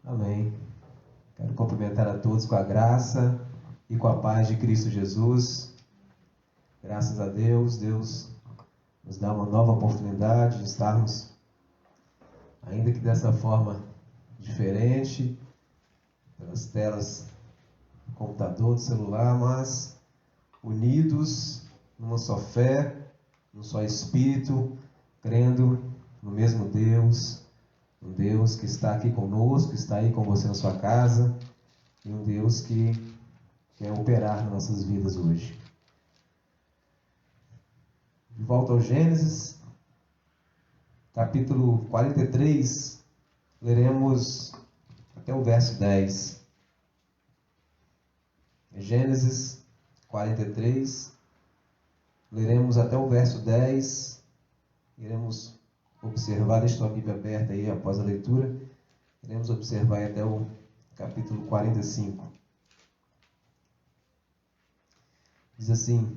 Amém. Quero cumprimentar a todos com a graça e com a paz de Cristo Jesus. Graças a Deus, Deus nos dá uma nova oportunidade de estarmos, ainda que dessa forma diferente, pelas telas do computador, do celular, mas unidos numa só fé, num só Espírito, crendo no mesmo Deus, um Deus que está aqui conosco, está aí com você na sua casa, e um Deus que quer operar nas nossas vidas hoje. De volta ao Gênesis, capítulo 43, leremos até o verso 10. Gênesis 43, leremos até o verso 10, iremos observar, deixa a Bíblia aberta aí após a leitura, iremos observar até o capítulo 45. Diz assim: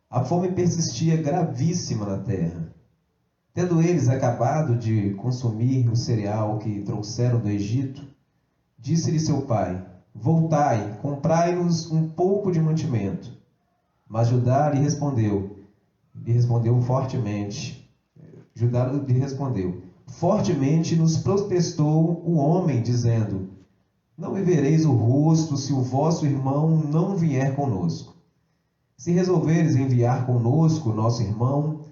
a fome persistia gravíssima na terra. Tendo eles acabado de consumir o cereal que trouxeram do Egito, disse-lhe seu pai: voltai, comprai-nos um pouco de mantimento. Mas Judá lhe respondeu fortemente. Judá lhe respondeu: fortemente nos protestou o homem, dizendo: não me vereis o rosto se o vosso irmão não vier conosco. Se resolveres enviar conosco nosso irmão,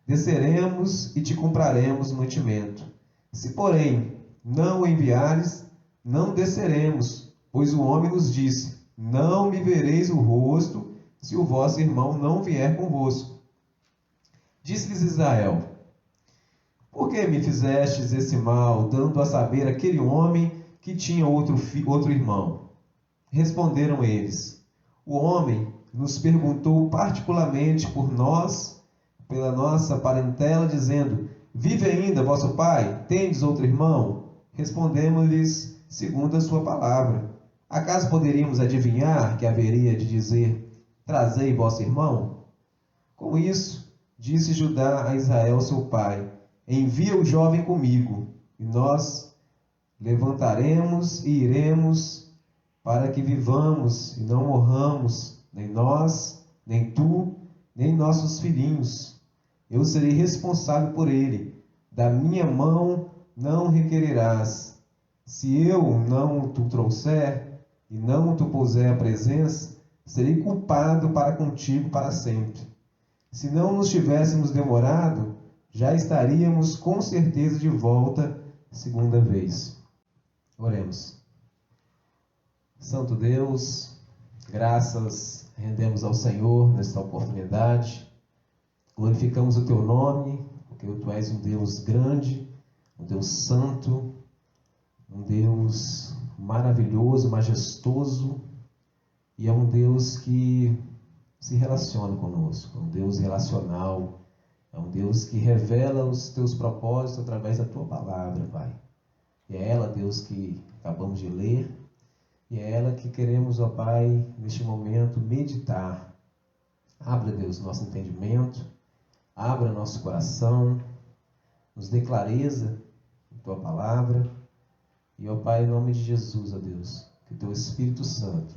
desceremos e te compraremos mantimento. Se, porém, não o enviares, não desceremos, pois o homem nos disse: não me vereis o rosto se o vosso irmão não vier convosco. Disse-lhes Israel: por que me fizestes esse mal, dando a saber aquele homem que tinha outro irmão? Responderam eles: o homem nos perguntou particularmente por nós, pela nossa parentela, dizendo: vive ainda vosso pai? Tendes outro irmão? Respondemos-lhes segundo a sua palavra. Acaso poderíamos adivinhar que haveria de dizer: trazei vosso irmão? Com isso, disse Judá a Israel seu pai: envia o jovem comigo, e nós levantaremos e iremos, para que vivamos e não morramos, nem nós, nem tu, nem nossos filhinhos. Eu serei responsável por ele. Da minha mão não requererás. Se eu não tu trouxer e não tu puser à presença, serei culpado para contigo para sempre. Se não nos tivéssemos demorado, já estaríamos com certeza de volta segunda vez. Oremos. Santo Deus, graças rendemos ao Senhor nesta oportunidade. Glorificamos o teu nome, porque tu és um Deus grande, um Deus santo, um Deus maravilhoso, majestoso, e é um Deus que se relaciona conosco, é um Deus relacional, é um Deus que revela os teus propósitos através da tua palavra, Pai. E é ela, Deus, que acabamos de ler, e é ela que queremos, ó Pai, neste momento, meditar. Abra, Deus, nosso entendimento, abra nosso coração, nos dê clareza em tua palavra, e, ó Pai, em nome de Jesus, ó Deus, que o teu Espírito Santo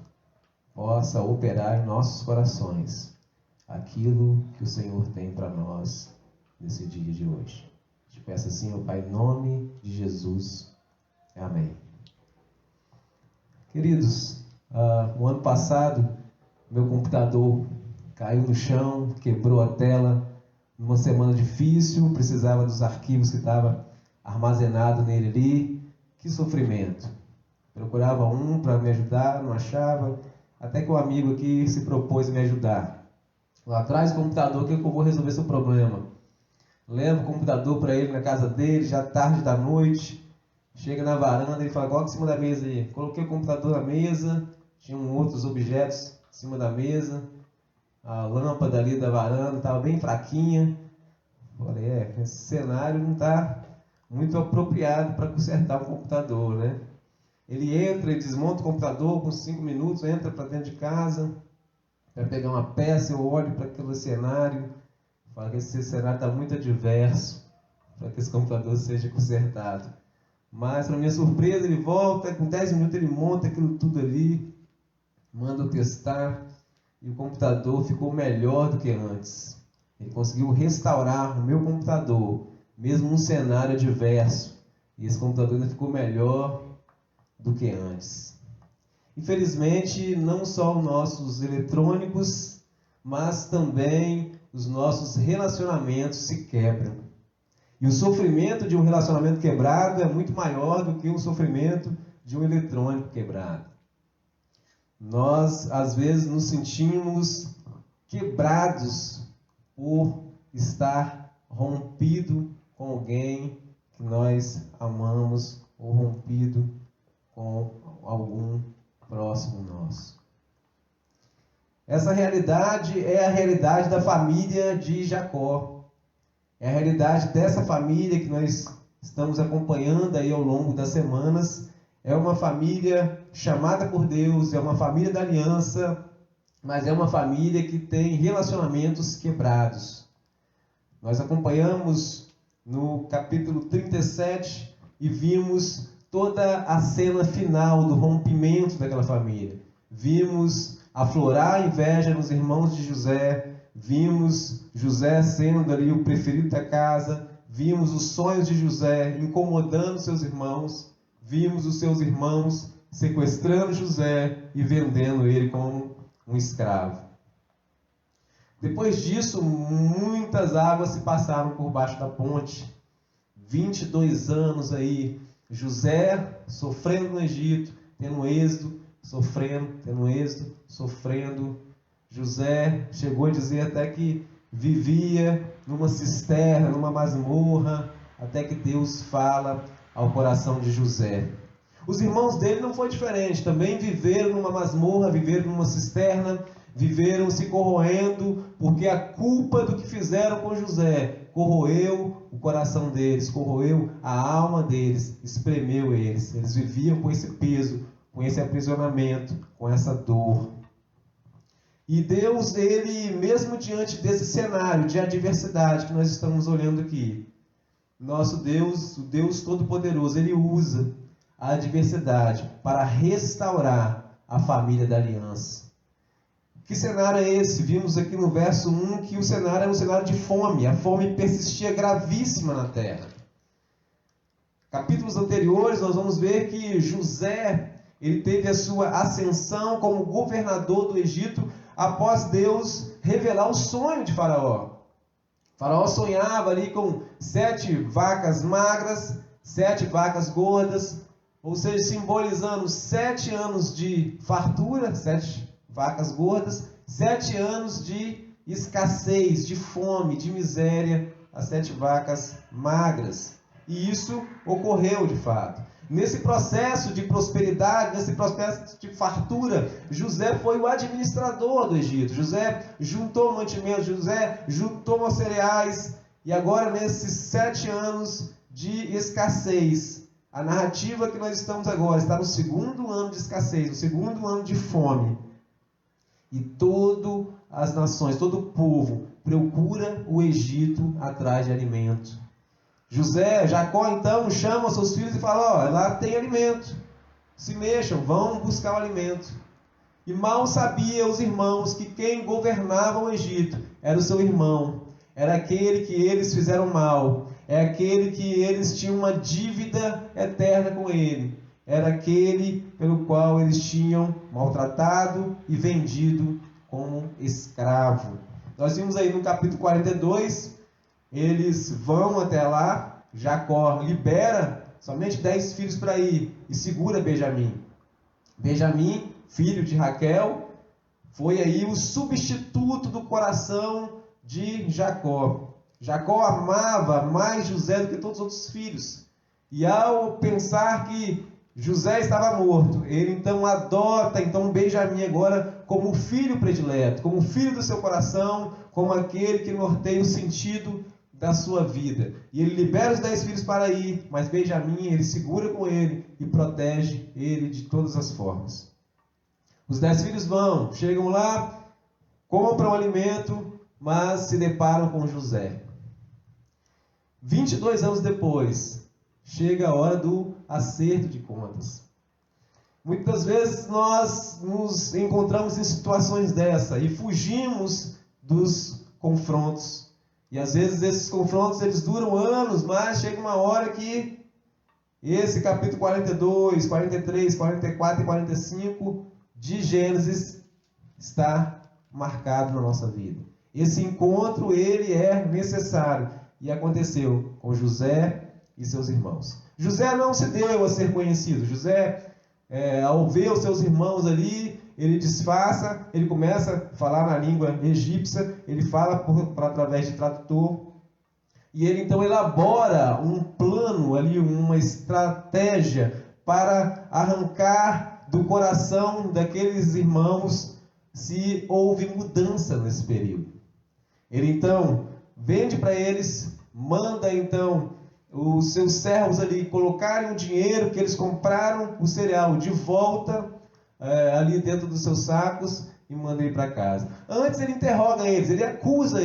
possa operar em nossos corações aquilo que o Senhor tem para nós nesse dia de hoje. Te peço assim, ó Pai, em nome de Jesus. Amém. Queridos, o ano passado, meu computador caiu no chão, quebrou a tela, numa semana difícil, precisava dos arquivos que estavam armazenados nele ali. Que sofrimento. Procurava um para me ajudar, não achava, até que um amigo aqui se propôs a me ajudar. Lá atrás do computador, que eu vou resolver seu problema. Levo o computador para ele na casa dele, já tarde da noite. Chega na varanda, ele fala: coloca em cima da mesa aí. Coloquei o computador na mesa, tinham outros objetos em cima da mesa. A lâmpada ali da varanda estava bem fraquinha. Falei: esse cenário não está muito apropriado para consertar o computador, né? Ele entra e desmonta o computador com 5 minutos, entra para dentro de casa, vai pegar uma peça, eu olho para aquele cenário, falo que esse cenário está muito adverso para que esse computador seja consertado. Mas, para minha surpresa, ele volta, com 10 minutos ele monta aquilo tudo ali, manda eu testar, e o computador ficou melhor do que antes. Ele conseguiu restaurar o meu computador, mesmo num cenário adverso, e esse computador ainda ficou melhor do que antes. Infelizmente, não só os nossos eletrônicos, mas também os nossos relacionamentos se quebram. E o sofrimento de um relacionamento quebrado é muito maior do que o sofrimento de um eletrônico quebrado. Nós, às vezes, nos sentimos quebrados por estar rompido com alguém que nós amamos ou rompido com algum próximo nosso. Essa realidade é a realidade da família de Jacó. É a realidade dessa família que nós estamos acompanhando aí ao longo das semanas. É uma família chamada por Deus, é uma família da aliança, mas é uma família que tem relacionamentos quebrados. Nós acompanhamos no capítulo 37 e vimos toda a cena final do rompimento daquela família. Vimos aflorar a inveja nos irmãos de José, vimos José sendo ali o preferido da casa, vimos os sonhos de José incomodando seus irmãos, vimos os seus irmãos sequestrando José e vendendo ele como um escravo. Depois disso, muitas águas se passaram por baixo da ponte. 22 anos aí, José sofrendo no Egito, tendo êxodo, sofrendo, tendo êxodo, sofrendo. José chegou a dizer até que vivia numa cisterna, numa masmorra, até que Deus fala ao coração de José. Os irmãos dele não foi diferente, também viveram numa masmorra, viveram numa cisterna, viveram se corroendo, porque a culpa do que fizeram com José corroeu o coração deles, corroeu a alma deles, espremeu eles. Eles viviam com esse peso, com esse aprisionamento, com essa dor. E Deus, ele, mesmo diante desse cenário de adversidade que nós estamos olhando aqui, nosso Deus, o Deus Todo-Poderoso, ele usa a adversidade para restaurar a família da aliança. Que cenário é esse? Vimos aqui no verso 1 que o cenário era um cenário de fome. A fome persistia gravíssima na terra. Capítulos anteriores nós vamos ver que José, ele teve a sua ascensão como governador do Egito após Deus revelar o sonho de Faraó. Faraó sonhava ali com 7 vacas magras, 7 vacas gordas, ou seja, simbolizando 7 anos de fartura, 7 vacas gordas, 7 anos de escassez, de fome, de miséria, as 7 vacas magras. E isso ocorreu de fato. Nesse processo de prosperidade, nesse processo de fartura, José foi o administrador do Egito. José juntou mantimentos, José juntou cereais. E agora, nesses 7 anos de escassez, a narrativa que nós estamos agora está no segundo ano de escassez, no segundo ano de fome. E todas as nações, todo o povo procura o Egito atrás de alimento. Jacó então chama seus filhos e fala, lá tem alimento, se mexam, vão buscar o alimento. E mal sabiam os irmãos que quem governava o Egito era o seu irmão, era aquele que eles fizeram mal, é aquele que eles tinham uma dívida eterna com ele, era aquele pelo qual eles tinham maltratado e vendido como escravo. Nós vimos aí no capítulo 42, eles vão até lá, Jacó libera somente 10 filhos para ir e segura Benjamim. Benjamim, filho de Raquel, foi aí o substituto do coração de Jacó. Jacó amava mais José do que todos os outros filhos. E ao pensar que José estava morto, ele então adota Benjamim agora como o filho predileto, como o filho do seu coração, como aquele que norteia o sentido da sua vida. E ele libera os 10 filhos para ir, mas Benjamim, ele segura com ele e protege ele de todas as formas. Os 10 filhos vão, chegam lá, compram alimento, mas se deparam com José. 22 anos depois, chega a hora do acerto de contas. Muitas vezes nós nos encontramos em situações dessa e fugimos dos confrontos. E às vezes esses confrontos eles duram anos, mas chega uma hora que esse capítulo 42, 43, 44 e 45 de Gênesis está marcado na nossa vida. Esse encontro ele é necessário e aconteceu com José e seus irmãos. José não se deu a ser conhecido. José, ao ver os seus irmãos ali, ele disfarça, ele começa a falar na língua egípcia, ele fala através de tradutor, e ele então elabora um plano ali, uma estratégia para arrancar do coração daqueles irmãos se houve mudança nesse período. Ele então vende para eles, manda então os seus servos ali colocarem o dinheiro que eles compraram, o cereal, de volta ali dentro dos seus sacos e manda ir para casa. Antes ele interroga eles, ele acusa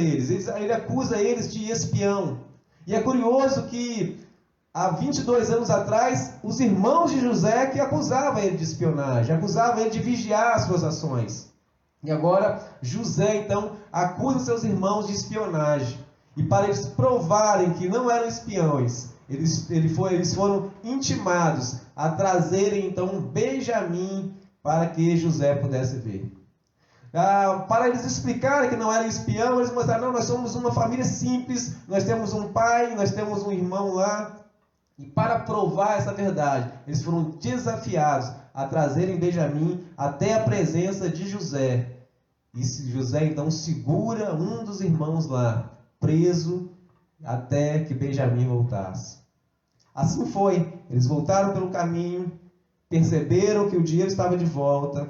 eles de espião. E é curioso que há 22 anos atrás, os irmãos de José que acusavam ele de espionagem, acusavam ele de vigiar as suas ações. E agora José então acusa seus irmãos de espionagem. E para eles provarem que não eram espiões, eles foram intimados a trazerem então Benjamim para que José pudesse ver. Para eles explicarem que não era espião, eles mostraram: não, nós somos uma família simples, nós temos um pai, nós temos um irmão lá. E para provar essa verdade, eles foram desafiados a trazerem Benjamim até a presença de José. E José então segura um dos irmãos lá, preso, até que Benjamim voltasse. Assim foi, eles voltaram pelo caminho, perceberam que o dinheiro estava de volta,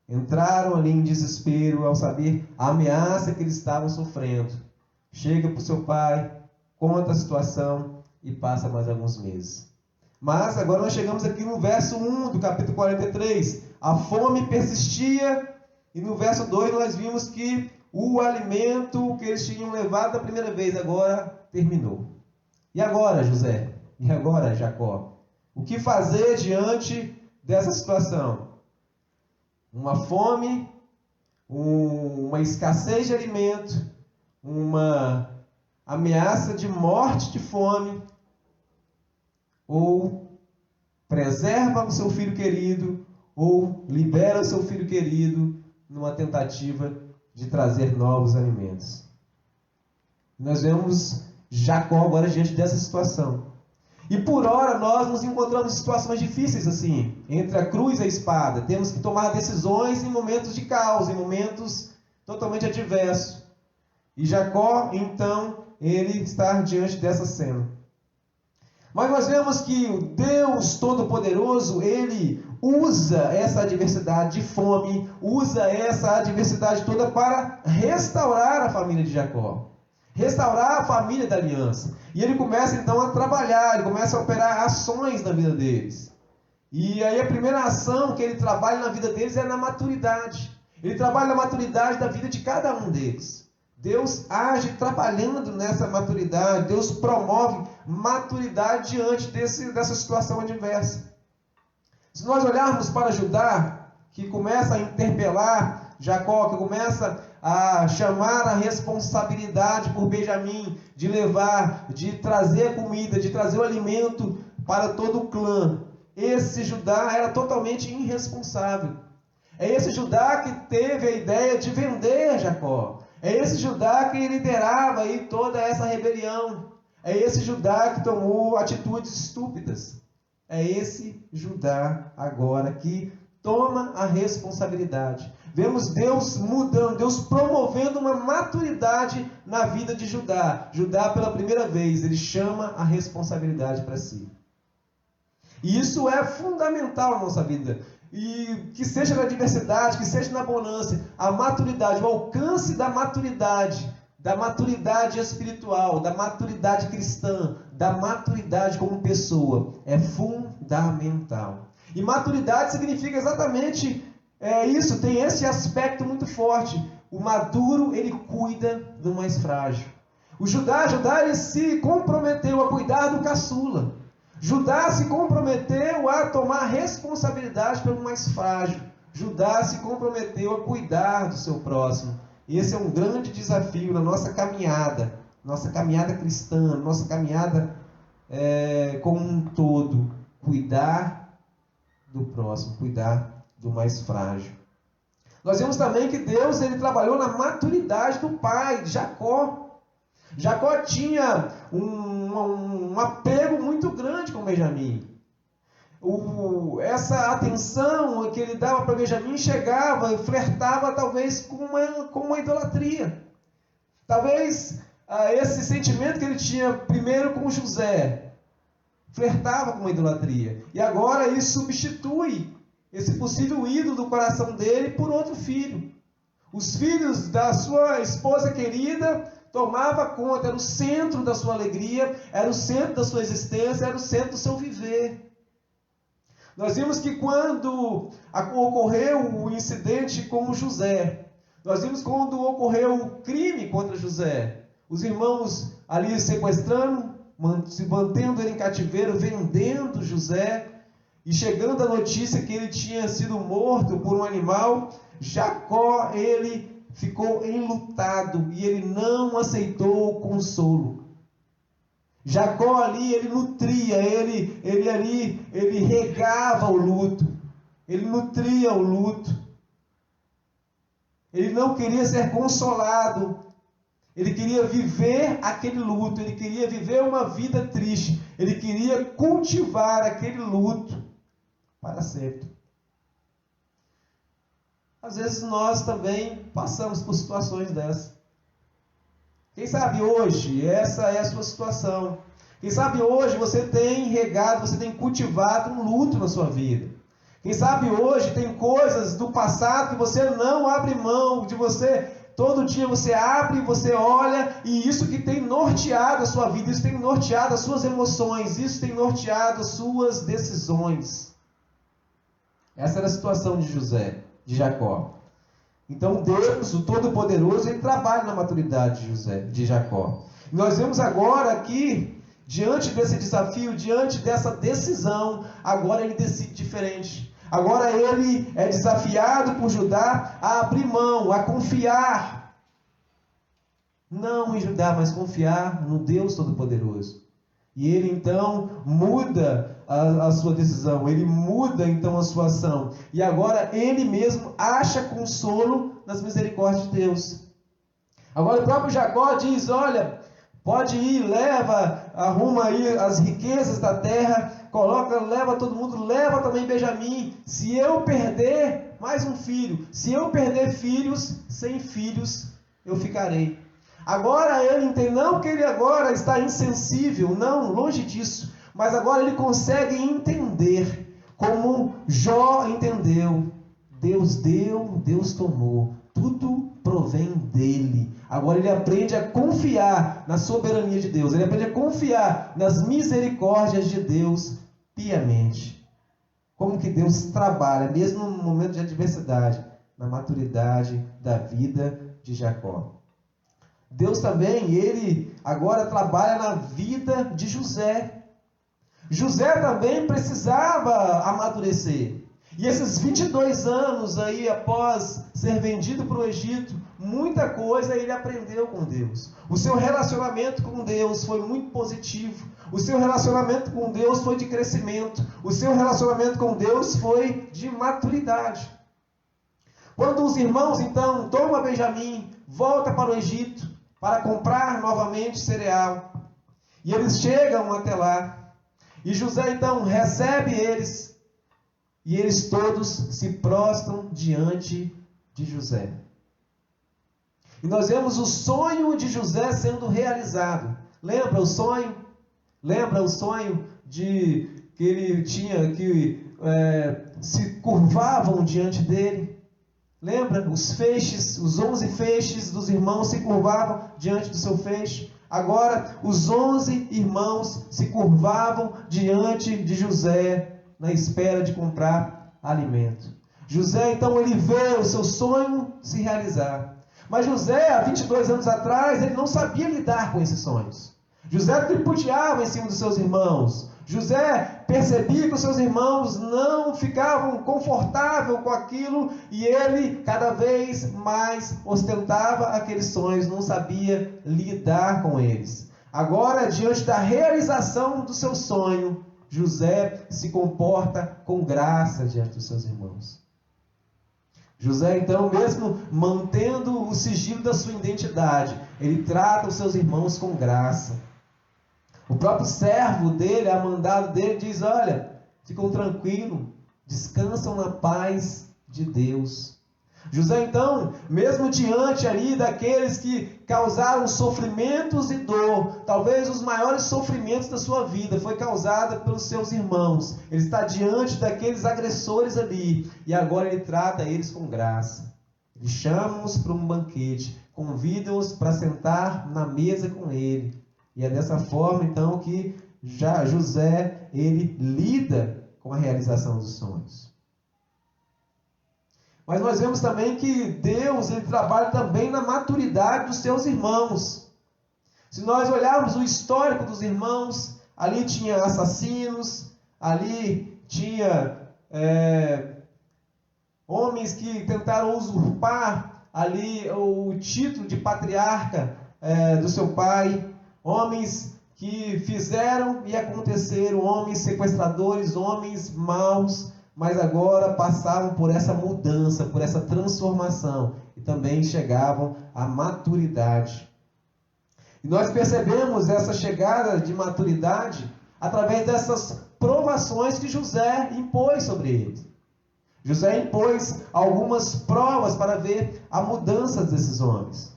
entraram ali em desespero ao saber a ameaça que eles estavam sofrendo. Chega para o seu pai, conta a situação e passa mais alguns meses. Mas agora nós chegamos aqui no verso 1 do capítulo 43. A fome persistia e no verso 2 nós vimos que o alimento que eles tinham levado da primeira vez agora terminou. E agora, José? E agora, Jacó? O que fazer diante dessa situação? Uma fome, uma escassez de alimento, uma ameaça de morte de fome, ou preserva o seu filho querido, ou libera o seu filho querido numa tentativa de trazer novos alimentos. Nós vemos Jacó agora diante dessa situação. E por hora nós nos encontramos em situações difíceis assim, entre a cruz e a espada. Temos que tomar decisões em momentos de caos, em momentos totalmente adversos. E Jacó, então, ele está diante dessa cena. Mas nós vemos que o Deus Todo-Poderoso, ele usa essa adversidade de fome, usa essa adversidade toda para restaurar a família de Jacó. Restaurar a família da aliança. E ele começa então a trabalhar, ele começa a operar ações na vida deles. E aí a primeira ação que ele trabalha na vida deles é na maturidade. Ele trabalha na maturidade da vida de cada um deles. Deus age trabalhando nessa maturidade, Deus promove maturidade diante dessa situação adversa. Se nós olharmos para Judá, que começa a interpelar Jacó, que começa a chamar a responsabilidade por Benjamim, de levar, de trazer a comida, de trazer o alimento para todo o clã. Esse Judá era totalmente irresponsável. É esse Judá que teve a ideia de vender Jacó. É esse Judá que liderava aí toda essa rebelião. É esse Judá que tomou atitudes estúpidas. É esse Judá agora que toma a responsabilidade. Vemos Deus mudando, Deus promovendo uma maturidade na vida de Judá. Judá, pela primeira vez, ele chama a responsabilidade para si. E isso é fundamental na nossa vida. E que seja na adversidade, que seja na bonança, a maturidade, o alcance da maturidade espiritual, da maturidade cristã, da maturidade como pessoa, é fundamental. E maturidade significa exatamente isso, tem esse aspecto muito forte. O maduro, ele cuida do mais frágil. O Judá ele se comprometeu a cuidar do caçula. Judá se comprometeu a tomar responsabilidade pelo mais frágil. Judá se comprometeu a cuidar do seu próximo. E esse é um grande desafio na nossa caminhada cristã, nossa caminhada como um todo. Cuidar do próximo, cuidar do mais frágil. Nós vemos também que Deus ele trabalhou na maturidade do pai, Jacó. Jacó tinha um apego muito grande com Benjamim. Essa atenção que ele dava para Benjamim chegava e flertava talvez com uma idolatria. Talvez esse sentimento que ele tinha primeiro com José flertava com uma idolatria. E agora ele substitui esse possível ídolo do coração dele por outro filho. Os filhos da sua esposa querida tomava conta, era o centro da sua alegria, era o centro da sua existência, era o centro do seu viver. Nós vimos que quando ocorreu o incidente com José, nós vimos quando ocorreu o crime contra José, os irmãos ali sequestrando, se mantendo ele em cativeiro, vendendo José, e chegando a notícia que ele tinha sido morto por um animal, Jacó, ele ficou enlutado e ele não aceitou o consolo. Jacó ali, ele nutria, ele regava o luto, ele nutria o luto. Ele não queria ser consolado, ele queria viver aquele luto, ele queria viver uma vida triste, ele queria cultivar aquele luto para sempre. Às vezes nós também passamos por situações dessas. Quem sabe hoje essa é a sua situação. Quem sabe hoje você tem regado, você tem cultivado um luto na sua vida. Quem sabe hoje tem coisas do passado que você não abre mão, de você, todo dia você abre, você olha, e isso que tem norteado a sua vida, isso tem norteado as suas emoções, isso tem norteado as suas decisões. Essa era a situação de Jacó. Então Deus, o Todo-Poderoso, ele trabalha na maturidade de Jacó. E nós vemos agora aqui, diante desse desafio, diante dessa decisão, agora ele decide diferente. Agora ele é desafiado por Judá a abrir mão, a confiar. Não em Judá, mas confiar no Deus Todo-Poderoso. E ele então muda a sua decisão, ele muda então a sua ação. E agora ele mesmo acha consolo nas misericórdias de Deus. Agora o próprio Jacó diz, olha, pode ir, arruma aí as riquezas da terra, leva todo mundo, leva também Benjamim. Se eu perder mais um filho, se eu perder filhos, sem filhos eu ficarei. Agora ele entende, não que ele agora está insensível, não, longe disso, mas agora ele consegue entender, como Jó entendeu. Deus deu, Deus tomou, tudo provém dele. Agora ele aprende a confiar na soberania de Deus, ele aprende a confiar nas misericórdias de Deus piamente. Como que Deus trabalha, mesmo no momento de adversidade, na maturidade da vida de Jacó. Deus também, ele agora trabalha na vida de José. José também precisava amadurecer. E esses 22 anos aí, após ser vendido para o Egito, muita coisa ele aprendeu com Deus. O seu relacionamento com Deus foi muito positivo. O seu relacionamento com Deus foi de crescimento. O seu relacionamento com Deus foi de maturidade. Quando os irmãos, então, tomam Benjamim, volta para o Egito, para comprar novamente cereal. E eles chegam até lá. E José, então, recebe eles. E eles todos se prostram diante de José. E nós vemos o sonho de José sendo realizado. Lembra o sonho? Lembra o sonho que ele tinha, que se curvavam diante dele? Lembra? Os feixes, os 11 feixes dos irmãos se curvavam diante do seu feixe. Agora, os 11 irmãos se curvavam diante de José, na espera de comprar alimento. José, então, ele vê o seu sonho se realizar. Mas José, há 22 anos atrás, ele não sabia lidar com esses sonhos. José tripudiava em cima dos seus irmãos. José percebia que os seus irmãos não ficavam confortáveis com aquilo e ele cada vez mais ostentava aqueles sonhos, não sabia lidar com eles. Agora, diante da realização do seu sonho, José se comporta com graça diante dos seus irmãos. José, então, mesmo mantendo o sigilo da sua identidade, ele trata os seus irmãos com graça. O próprio servo dele, a mandado dele, diz: olha, ficam tranquilos, descansam na paz de Deus. José, então, mesmo diante ali daqueles que causaram sofrimentos e dor, talvez os maiores sofrimentos da sua vida foi causada pelos seus irmãos. Ele está diante daqueles agressores ali e agora ele trata eles com graça. Ele chama-os para um banquete, convida-os para sentar na mesa com ele. E é dessa forma, então, que já José, ele lida com a realização dos sonhos. Mas nós vemos também que Deus, ele trabalha também na maturidade dos seus irmãos. Se nós olharmos o histórico dos irmãos, ali tinha assassinos, ali tinha homens que tentaram usurpar ali o título de patriarca do seu pai, homens que fizeram e aconteceram, homens sequestradores, homens maus, mas agora passavam por essa mudança, por essa transformação e também chegavam à maturidade. E nós percebemos essa chegada de maturidade através dessas provações que José impôs sobre eles. José impôs algumas provas para ver a mudança desses homens.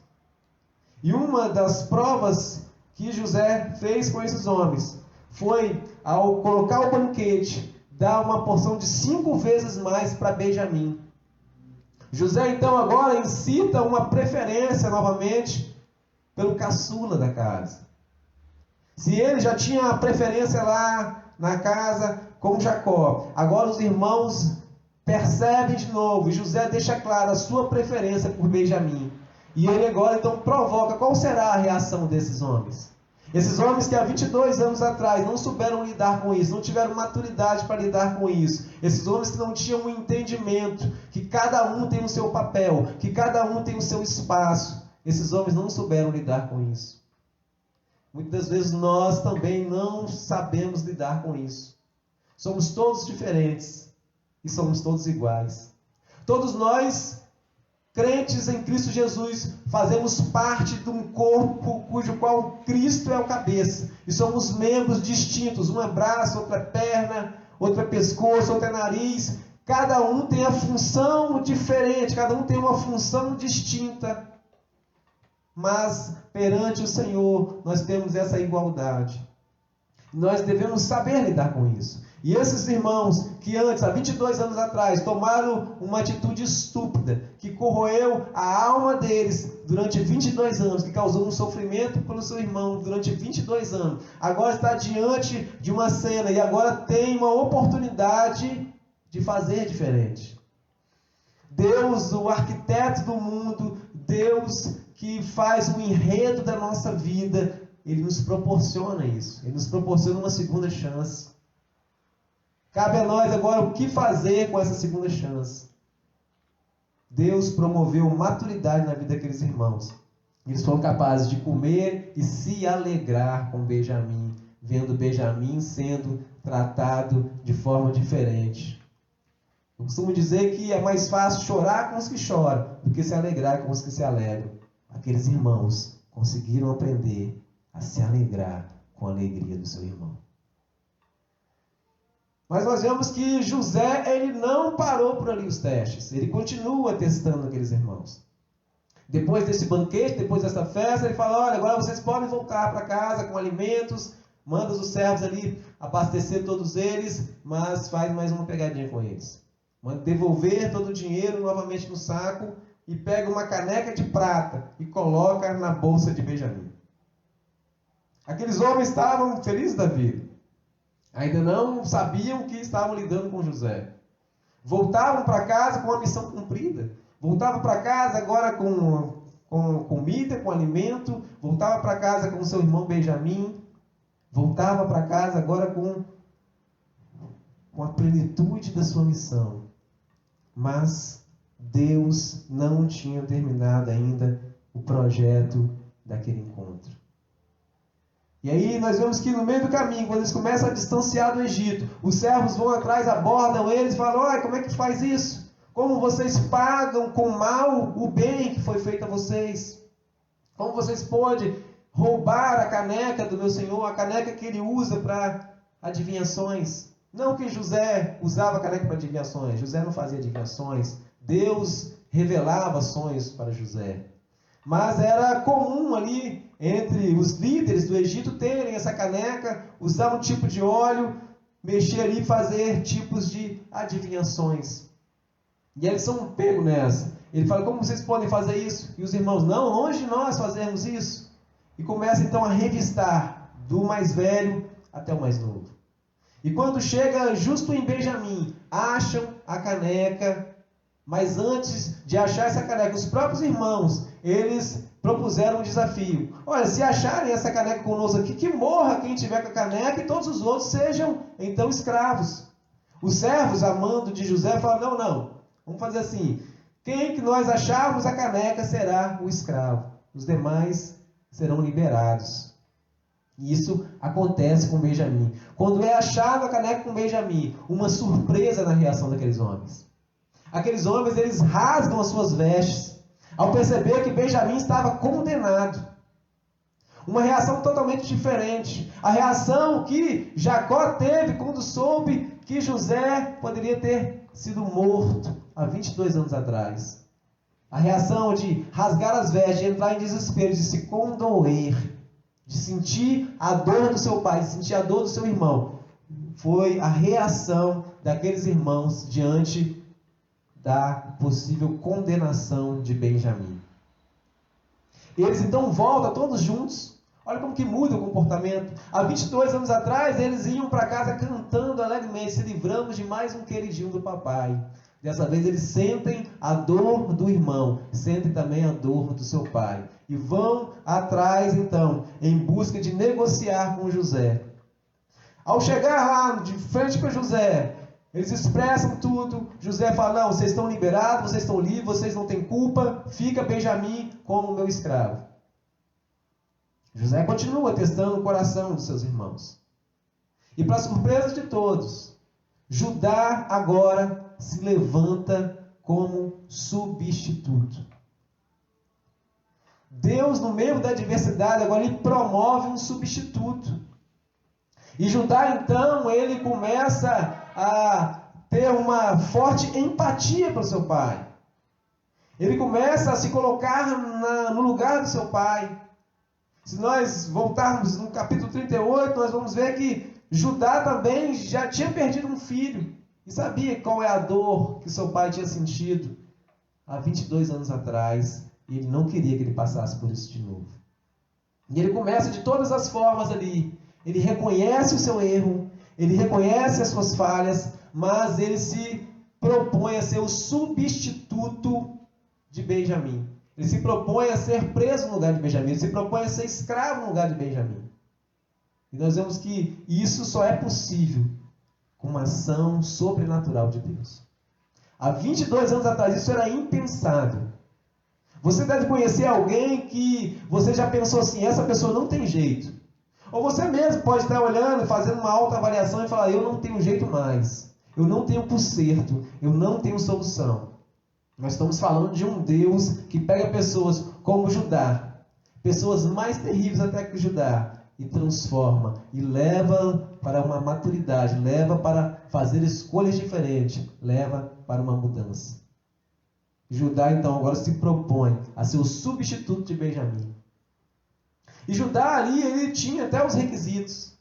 E uma das provas que José fez com esses homens foi, ao colocar o banquete, dar uma porção de 5 vezes mais para Benjamim. José então agora incita uma preferência novamente pelo caçula da casa. Se ele já tinha a preferência lá na casa com Jacó, agora os irmãos percebem de novo, e José deixa clara a sua preferência por Benjamim. E ele agora então provoca, qual será a reação desses homens? Esses homens que há 22 anos atrás não souberam lidar com isso, não tiveram maturidade para lidar com isso. Esses homens que não tinham um entendimento, que cada um tem o seu papel, que cada um tem o seu espaço. Esses homens não souberam lidar com isso. Muitas vezes nós também não sabemos lidar com isso. Somos todos diferentes e somos todos iguais. Todos nós, crentes em Cristo Jesus, fazemos parte de um corpo cujo qual Cristo é o cabeça. E somos membros distintos. Um é braço, outro é perna, outro é pescoço, outro é nariz. Cada um tem a função diferente, cada um tem uma função distinta. Mas perante o Senhor nós temos essa igualdade. Nós devemos saber lidar com isso. E esses irmãos que antes, há 22 anos atrás, tomaram uma atitude estúpida, que corroeu a alma deles durante 22 anos, que causou um sofrimento pelo seu irmão durante 22 anos, agora está diante de uma cena e agora tem uma oportunidade de fazer diferente. Deus, o arquiteto do mundo, Deus que faz o enredo da nossa vida, Ele nos proporciona isso. Ele nos proporciona uma segunda chance. Cabe a nós agora o que fazer com essa segunda chance. Deus promoveu maturidade na vida daqueles irmãos. Eles foram capazes de comer e se alegrar com Benjamim, vendo Benjamim sendo tratado de forma diferente. Eu costumo dizer que é mais fácil chorar com os que choram do que se alegrar com os que se alegram. Aqueles irmãos conseguiram aprender a se alegrar com a alegria do seu irmão. Mas nós vemos que José, ele não parou por ali os testes. Ele continua testando aqueles irmãos. Depois desse banquete, depois dessa festa, ele fala: olha, agora vocês podem voltar para casa com alimentos. Manda os servos ali abastecer todos eles, mas faz mais uma pegadinha com eles. Manda devolver todo o dinheiro novamente no saco e pega uma caneca de prata e coloca na bolsa de Benjamim. Aqueles homens estavam felizes da vida. Ainda não sabiam que estavam lidando com José. Voltavam para casa com a missão cumprida. Voltavam para casa agora com comida, com alimento. Voltavam para casa com seu irmão Benjamim. Voltava para casa agora com com a plenitude da sua missão. Mas Deus não tinha terminado ainda o projeto daquele encontro. E aí nós vemos que no meio do caminho, quando eles começam a distanciar do Egito, os servos vão atrás, abordam eles e falam: olha, como é que faz isso? Como vocês pagam com mal o bem que foi feito a vocês? Como vocês podem roubar a caneca do meu senhor, a caneca que ele usa para adivinhações? Não que José usava a caneca para adivinhações, José não fazia adivinhações, Deus revelava sonhos para José. Mas era comum ali, entre os líderes do Egito, terem essa caneca, usar um tipo de óleo, mexer ali e fazer tipos de adivinhações. E eles são pegos nessa. Ele fala: como vocês podem fazer isso? E os irmãos: não, longe de nós fazermos isso. E começa então a revistar, do mais velho até o mais novo. E quando chega justo em Benjamim, acham a caneca. Mas antes de achar essa caneca, os próprios irmãos, eles propuseram um desafio. Olha, se acharem essa caneca conosco aqui, que morra quem tiver com a caneca e todos os outros sejam então escravos. Os servos, a mando de José, falaram: não, vamos fazer assim. Quem que nós acharmos a caneca será o escravo. Os demais serão liberados. E isso acontece com Benjamim. Quando é achada a caneca com Benjamim, uma surpresa na reação daqueles homens. Aqueles homens, eles rasgam as suas vestes, ao perceber que Benjamim estava condenado. Uma reação totalmente diferente. A reação que Jacó teve quando soube que José poderia ter sido morto há 22 anos atrás. A reação de rasgar as vestes, de entrar em desespero, de se condoer, de sentir a dor do seu pai, de sentir a dor do seu irmão, foi a reação daqueles irmãos diante da possível condenação de Benjamim. Eles então voltam todos juntos. Olha como que muda o comportamento. Há 22 anos atrás, eles iam para casa cantando alegremente: se livramos de mais um queridinho do papai. Dessa vez eles sentem a dor do irmão, sentem também a dor do seu pai. E vão atrás então, em busca de negociar com José. Ao chegar lá, de frente para José, eles expressam tudo. José fala: não, vocês estão liberados, vocês estão livres, vocês não têm culpa. Fica Benjamim como meu escravo. José continua testando o coração dos seus irmãos. E para surpresa de todos, Judá agora se levanta como substituto. Deus, no meio da adversidade, agora ele promove um substituto. E Judá, então, ele começa a ter uma forte empatia para o seu pai. Ele começa a se colocar no lugar do seu pai. Se nós voltarmos no capítulo 38, nós vamos ver que Judá também já tinha perdido um filho. E sabia qual é a dor que seu pai tinha sentido há 22 anos atrás. E ele não queria que ele passasse por isso de novo. E ele começa de todas as formas ali. Ele reconhece o seu erro, ele reconhece as suas falhas, mas ele se propõe a ser o substituto de Benjamim. Ele se propõe a ser preso no lugar de Benjamim, ele se propõe a ser escravo no lugar de Benjamim. E nós vemos que isso só é possível com uma ação sobrenatural de Deus. Há 22 anos atrás isso era impensável. Você deve conhecer alguém que você já pensou assim: essa pessoa não tem jeito. Ou você mesmo pode estar olhando, fazendo uma autoavaliação e falar: eu não tenho jeito mais, eu não tenho conserto, eu não tenho solução. Nós estamos falando de um Deus que pega pessoas como Judá, pessoas mais terríveis até que Judá, e transforma, e leva para uma maturidade, leva para fazer escolhas diferentes, leva para uma mudança. Judá então agora se propõe a ser o substituto de Benjamim. E Judá ali, ele tinha até os requisitos.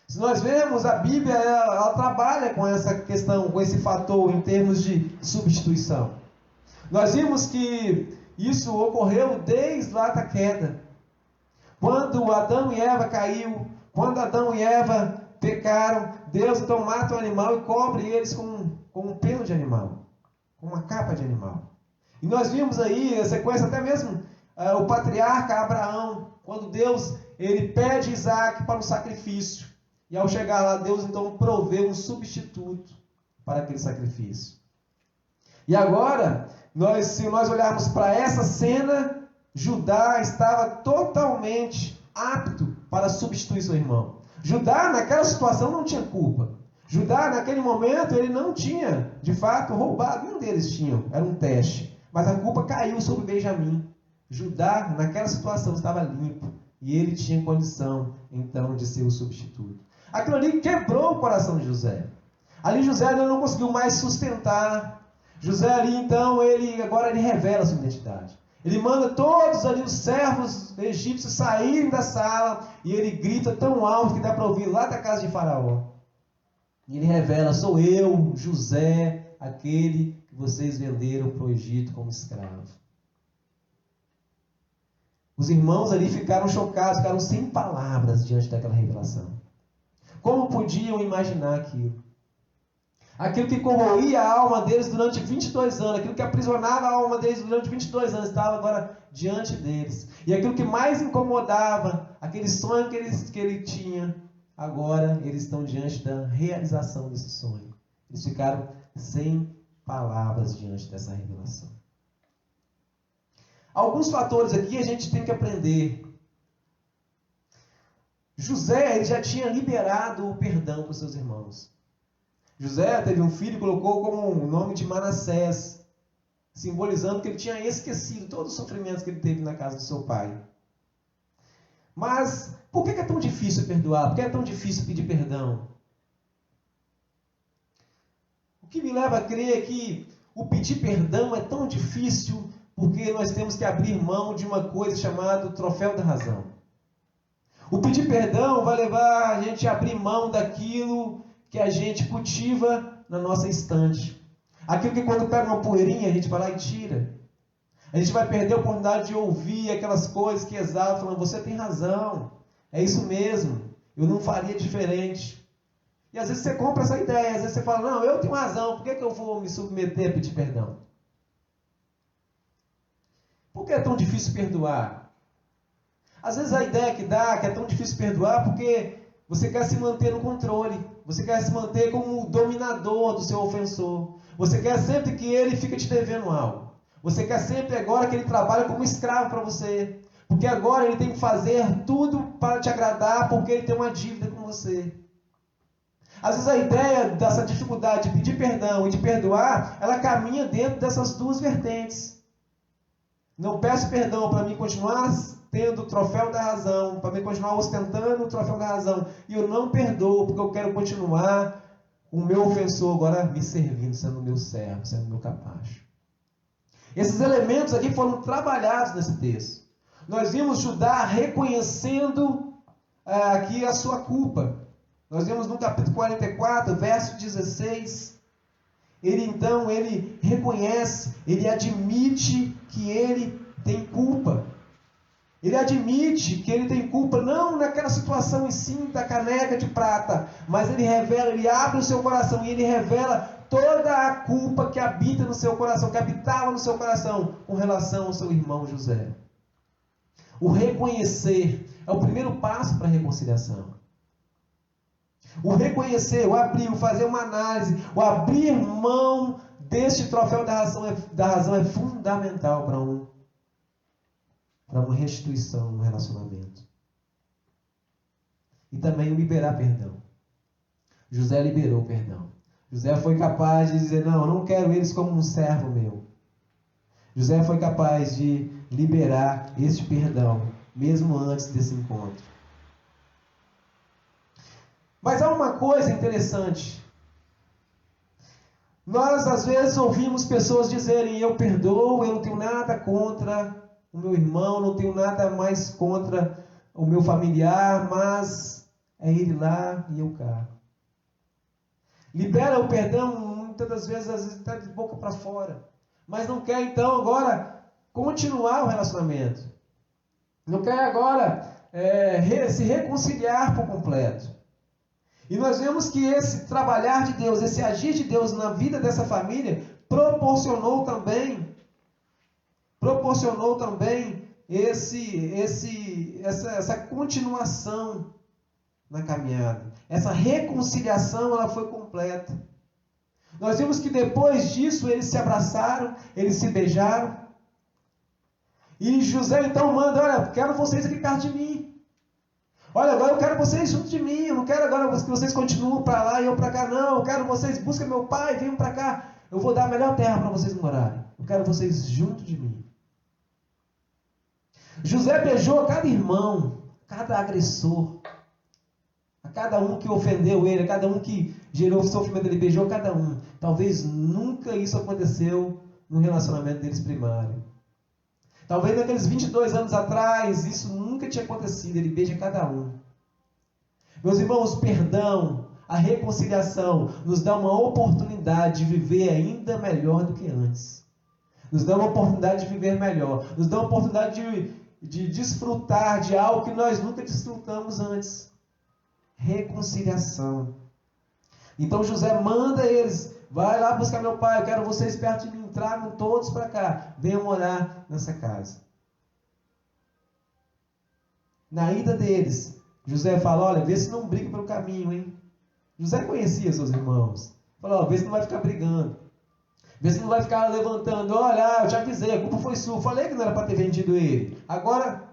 Se nós vemos, a Bíblia, ela trabalha com essa questão, com esse fator em termos de substituição. Nós vimos que isso ocorreu desde lá da queda. Quando Adão e Eva caiu, quando Adão e Eva pecaram, Deus então mata o animal e cobre eles com um pelo de animal, com uma capa de animal. E nós vimos aí a sequência, até mesmo o patriarca Abraão, quando Deus ele pede Isaac para o sacrifício. E ao chegar lá, Deus então proveu um substituto para aquele sacrifício. E agora, se nós olharmos para essa cena, Judá estava totalmente apto para substituir seu irmão. Judá, naquela situação, não tinha culpa. Judá, naquele momento, ele não tinha, de fato, roubado. Nenhum deles tinha. Era um teste. Mas a culpa caiu sobre Benjamim. Judá, naquela situação, estava limpo. E ele tinha condição, então, de ser o substituto. Aquilo ali quebrou o coração de José. Ali José ele não conseguiu mais sustentar. José ali, então, agora ele revela a sua identidade. Ele manda todos ali os servos egípcios saírem da sala e ele grita tão alto que dá para ouvir lá da casa de Faraó. E ele revela: sou eu, José, aquele que vocês venderam para o Egito como escravo. Os irmãos ali ficaram chocados, ficaram sem palavras diante daquela revelação. Como podiam imaginar aquilo? Aquilo que corroía a alma deles durante 22 anos, aquilo que aprisionava a alma deles durante 22 anos, estava agora diante deles. E aquilo que mais incomodava, aquele sonho que ele tinha, agora eles estão diante da realização desse sonho. Eles ficaram sem palavras diante dessa revelação. Alguns fatores aqui a gente tem que aprender. José ele já tinha liberado o perdão para os seus irmãos. José teve um filho e colocou como o nome de Manassés, simbolizando que ele tinha esquecido todos os sofrimentos que ele teve na casa do seu pai. Mas por que é tão difícil perdoar? Por que é tão difícil pedir perdão? O que me leva a crer é que o pedir perdão é tão difícil porque nós temos que abrir mão de uma coisa chamada troféu da razão. O pedir perdão vai levar a gente a abrir mão daquilo que a gente cultiva na nossa estante. Aquilo que quando pega uma poeirinha, a gente vai lá e tira. A gente vai perder a oportunidade de ouvir aquelas coisas que exalam, falando: você tem razão, é isso mesmo, eu não faria diferente. E às vezes você compra essa ideia, às vezes você fala: não, eu tenho razão, por que eu vou me submeter a pedir perdão? Por que é tão difícil perdoar? Às vezes a ideia que dá que é tão difícil perdoar porque você quer se manter no controle. Você quer se manter como o dominador do seu ofensor. Você quer sempre que ele fique te devendo algo. Você quer sempre agora que ele trabalhe como escravo para você. Porque agora ele tem que fazer tudo para te agradar porque ele tem uma dívida com você. Às vezes a ideia dessa dificuldade de pedir perdão e de perdoar, ela caminha dentro dessas duas vertentes. Não peço perdão para mim continuar tendo o troféu da razão, para mim continuar ostentando o troféu da razão, e eu não perdoo, porque eu quero continuar o meu ofensor agora me servindo, sendo meu servo, sendo meu capacho. Esses elementos aqui foram trabalhados nesse texto. Nós vimos Judá reconhecendo aqui a sua culpa. Nós vimos no capítulo 44, verso 16, ele reconhece, ele admite que ele tem culpa. Ele admite que ele tem culpa, não naquela situação em si da caneca de prata, mas ele revela, ele abre o seu coração e ele revela toda a culpa que habita no seu coração, que habitava no seu coração com relação ao seu irmão José. O reconhecer é o primeiro passo para a reconciliação. O reconhecer, o abrir, o fazer uma análise, o abrir mão deste troféu da razão é fundamental para uma restituição no relacionamento. E também o liberar perdão. José liberou o perdão. José foi capaz de dizer: não, eu não quero eles como um servo meu. José foi capaz de liberar este perdão, mesmo antes desse encontro. Mas há uma coisa interessante. Nós, às vezes, ouvimos pessoas dizerem: eu perdoo, eu não tenho nada contra o meu irmão, não tenho nada mais contra o meu familiar, mas é ele lá e eu cá. Libera o perdão, muitas das vezes, às vezes está de boca para fora. Mas não quer, então, agora continuar o relacionamento. Não quer agora se reconciliar por completo. E nós vemos que esse trabalhar de Deus, esse agir de Deus na vida dessa família, proporcionou também essa continuação na caminhada. Essa reconciliação ela foi completa. Nós vimos que depois disso eles se abraçaram, eles se beijaram. E José então manda, olha, quero vocês aqui perto de mim. Olha, agora eu quero vocês junto de mim. Eu não quero agora que vocês continuem para lá e eu para cá. Não, eu quero vocês, busquem meu pai, venham para cá. Eu vou dar a melhor terra para vocês morarem. Eu quero vocês junto de mim. José beijou a cada irmão, cada agressor, a cada um que ofendeu ele, a cada um que gerou sofrimento, ele beijou cada um. Talvez nunca isso aconteceu no relacionamento deles primário. Talvez naqueles 22 anos atrás, isso nunca tinha acontecido. Ele beija cada um. Meus irmãos, o perdão, a reconciliação, nos dá uma oportunidade de viver ainda melhor do que antes. Nos dá uma oportunidade de viver melhor. Nos dá uma oportunidade de desfrutar de algo que nós nunca desfrutamos antes. Reconciliação. Então José manda eles, vai lá buscar meu pai, eu quero vocês perto de mim, tragam todos para cá, venham morar nessa casa. Na ida deles, José fala, olha, vê se não briga pelo caminho, hein? José conhecia seus irmãos. Falou, vê se não vai ficar brigando. Vê se não vai ficar levantando, olha, eu te avisei, a culpa foi sua, falei que não era para ter vendido ele. Agora,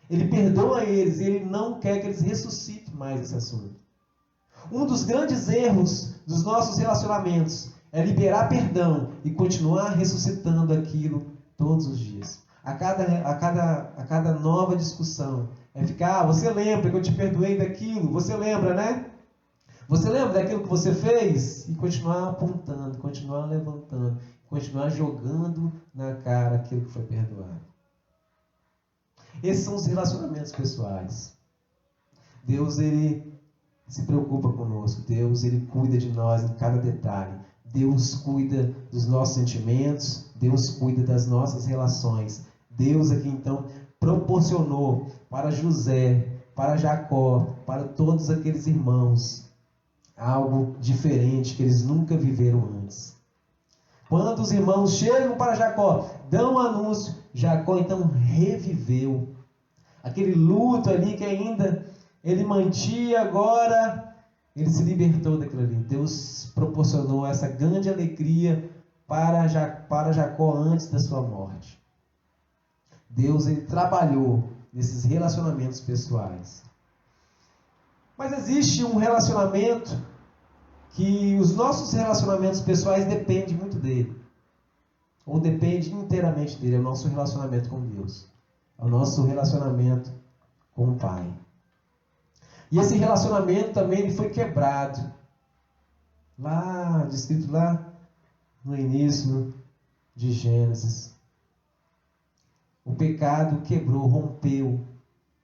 ele perdoa eles e ele não quer que eles ressuscitem mais esse assunto. Um dos grandes erros dos nossos relacionamentos é liberar perdão e continuar ressuscitando aquilo todos os dias. A cada nova discussão é ficar, você lembra que eu te perdoei daquilo? Você lembra, né? Você lembra daquilo que você fez? E continuar apontando, continuar levantando, continuar jogando na cara aquilo que foi perdoado. Esses são os relacionamentos pessoais. Deus, Ele se preocupa conosco. Deus, Ele cuida de nós em cada detalhe. Deus cuida dos nossos sentimentos. Deus cuida das nossas relações. Deus aqui, então, proporcionou para José, para Jacó, para todos aqueles irmãos, algo diferente que eles nunca viveram antes. Quando os irmãos chegam para Jacó, dão um anúncio, Jacó então reviveu. Aquele luto ali que ainda ele mantinha, agora ele se libertou daquilo ali. Deus proporcionou essa grande alegria para Jacó antes da sua morte. Deus, ele trabalhou nesses relacionamentos pessoais. Mas existe um relacionamento que os nossos relacionamentos pessoais dependem muito dele. Ou depende inteiramente dele. É o nosso relacionamento com Deus. É o nosso relacionamento com o Pai. E esse relacionamento também ele foi quebrado. Lá, descrito lá no início de Gênesis. O pecado quebrou, rompeu,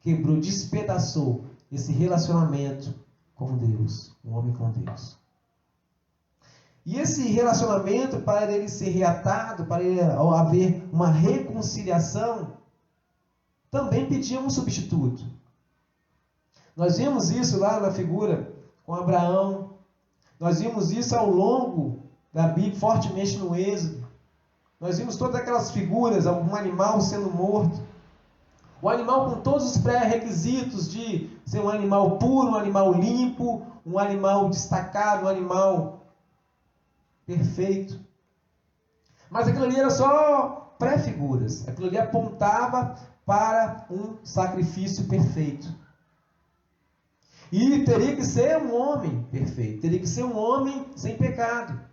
quebrou, despedaçou esse relacionamento com Deus, o homem com Deus. E esse relacionamento, para ele ser reatado, para ele haver uma reconciliação, também pedia um substituto. Nós vimos isso lá na figura com Abraão. Nós vimos isso ao longo da Bíblia, fortemente no Êxodo. Nós vimos todas aquelas figuras, um animal sendo morto. O animal com todos os pré-requisitos de ser um animal puro, um animal limpo, um animal destacado, um animal perfeito. Mas aquilo ali era só pré-figuras. Aquilo ali apontava para um sacrifício perfeito. E teria que ser um homem perfeito. Teria que ser um homem sem pecado.